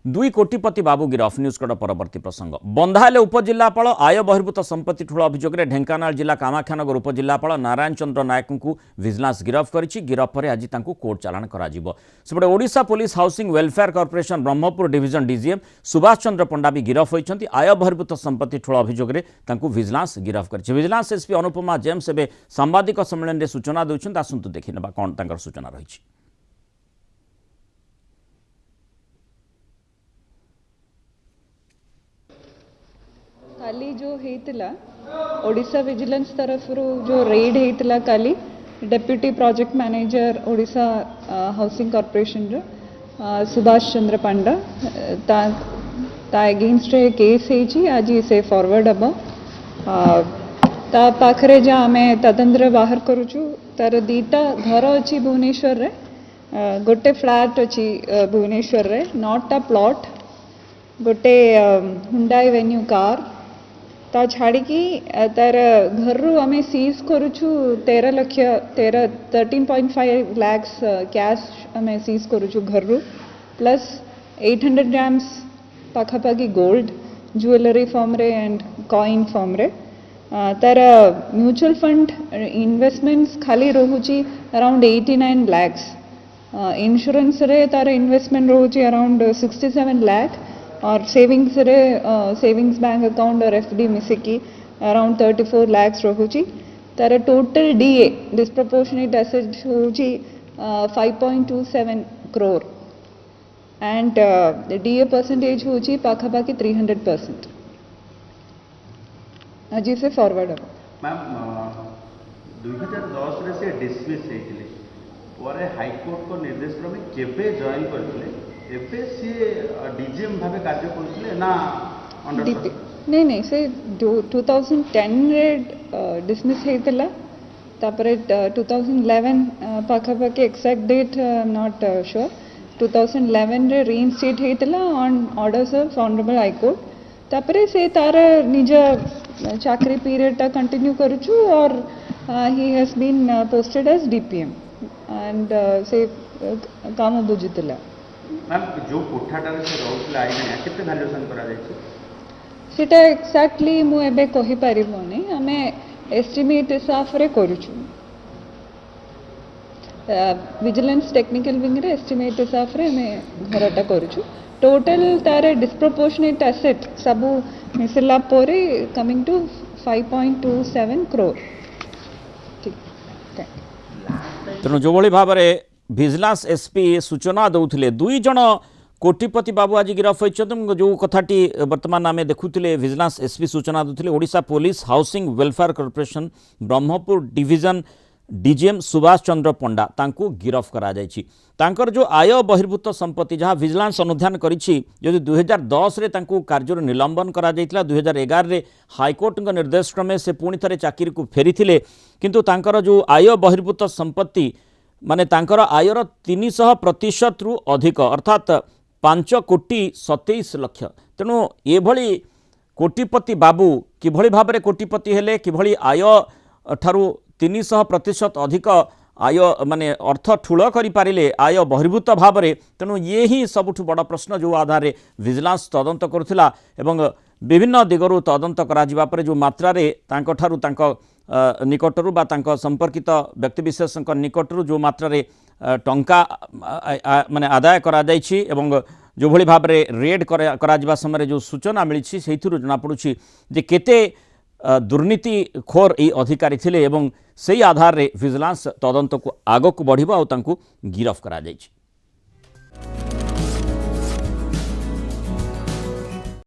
दुई कोटिपति बाबू गिरफ न्यूजकड़ परवर्ती प्रसंग बंधाइले उपजिल्लापाल आय बहिर्भूत संपत्ति ठूल अभियोग में ढेंकानाल जिला कामाख्यानगर उपजिल्लापाल नारायण चंद्र नायक को विजिलेंस गिरफ कर गिरफ पर आज कोर्ट चालाण करपटे Odisha police housing welfare corporation Brahmapur division DGM Subhash Chandra Panda भी गिरफ होती आय बहिर्भूत संपत्ति ठूल अभियोग में विजिलेंस गिरफ कर विजिलेंस एसपी अनुपमा जेम्स एवं सांबादिक सम्मेलन में सूचना देते आसतु देखने कौन सूचना रही। काली जो हेतला ओडिशा विजिलेंस तरफ जो रेड हेतला काली deputy project manager Odisha housing corporation Subhash Chandra Panda ता अगेंस्ट केस है आज से फॉरवर्ड हम ता पाखरे जा आमे तदंतर बाहर करूचु तार दीटा घर अच्छी भुवनेश्वर रे गोटे फ्लैट अच्छी भुवनेश्वर रे नॉट अ प्लॉट गोटे हुंडाई वेन्यू कार ता छाड़ी तार घर रू आम सीज करुचु 13.5 लाख कैश आम सीज करुचु घर रू प्लस 800 ग्राम्स पाखापाखि गोल्ड ज्वेलरी फॉर्म रे एंड कॉइन फॉर्म रे तार म्यूचुअल फंड इन्वेस्टमेंट्स खाली रोची अराउंड 89 लाख्स इंश्योरेंस रे तार इन्वेस्टमेंट रोची अराउंड 67 लाख और सेविंग्स रे सेविंग्स बैंक अकाउंट और एफडी मिसिकी अराउंड 34 लाख्स रोची तार टोटल डीए डिस्प्रपोर्शनेट एसेट होची 5.27 करोड़ एंड डीए परसेंटेज होची पाखापाखि 300%। अजी से फॉरवर्ड मैम 2010 रे से डिसमिस हेतिले और हाई कोर्ट को निर्देश क्रमे केबे जॉइन करथिले एबे से डीजीएम भाबे कार्य करथिले ना अंडर नहीं से 2010 रे डिसमिस हेतिला तापरे 2011 पाखापाखि एक्जैक्ट डेट नॉट श्योर 2011 रे रीइंस्टेट हेतिला on orders of honourable high court तापरे से तार निज चाकरी पीरियड कंटिन्यू करूछु और he has been posted as DPM and से काम बुझितला। मैम जो कोठाटा से रहउतला आइ केते वैल्यूएशन करा जायछि सेटा एक्जेक्टली मु एबे कहि परिबोनी हमें एस्टिमेट हिसाब रे करूछु विजिलेंस टेक्निकल विंग रे एस्टिमेट हिसाब रे हमें घरटा करूछु टोटल तार डिस्प्रोपोर्शनेट एसेट सबू मिसला पोरे कमिंग टू 5.27 करोड़। ठीक तेणु जो भाव में विजिलेंस एसपी सूचना दौले दुई जन कोटिपति बाबू आज गिरफ होती जो कथाटी बर्तमान आम देखुले विजिलेंस एसपी सूचना दौले Odisha police housing welfare corporation Brahmapur division DGM Subhash Chandra Panda तांको गिरफ करा जायछि। तांकर जो आय बहिर्भूत संपत्ति जहाँ विजिलेंस अनुध्यान करिछि यदि 2010 रे तांको कार्य निलंबन करा जायतिला 2011 रे हाईकोर्ट निर्देश क्रमे से पुणी थे चाकरी को फेरीथिले किंतु तांकर जो आय बहिर्भूत संपत्ति माने तांकर आयर 300% रु अधिक अर्थात 5,27 लाख तेणु ये कोटिपति बाबू किभली भाव में कोटिपति हेले किभली आय ठारू 300% अधिक आय माने अर्थ ठूल करें आय बहिर्भूत भाव में तेणु ये ही सबुठ बड़ प्रश्न जो आधार रे विजिलेंस तदंत करुला एवं विभिन्न दिगरु तदंत करा पर जो मात्रा रे तांको ठारू तांको निकटरू बा तांको संपर्कित व्यक्तिविशेष निकटरू जो मात्रा रे टंका माने आदाय करा जायछि एवं जो भली भाव में रेड करा समय जो सूचना मिली से जना पड़ुछि जे केते दुर्नीति खोर ये अधिकारी थिले एवं सही आधार रे विजिलेंस तदंत को आगक बढ़िबा और तांको गिरफ करा जायछि।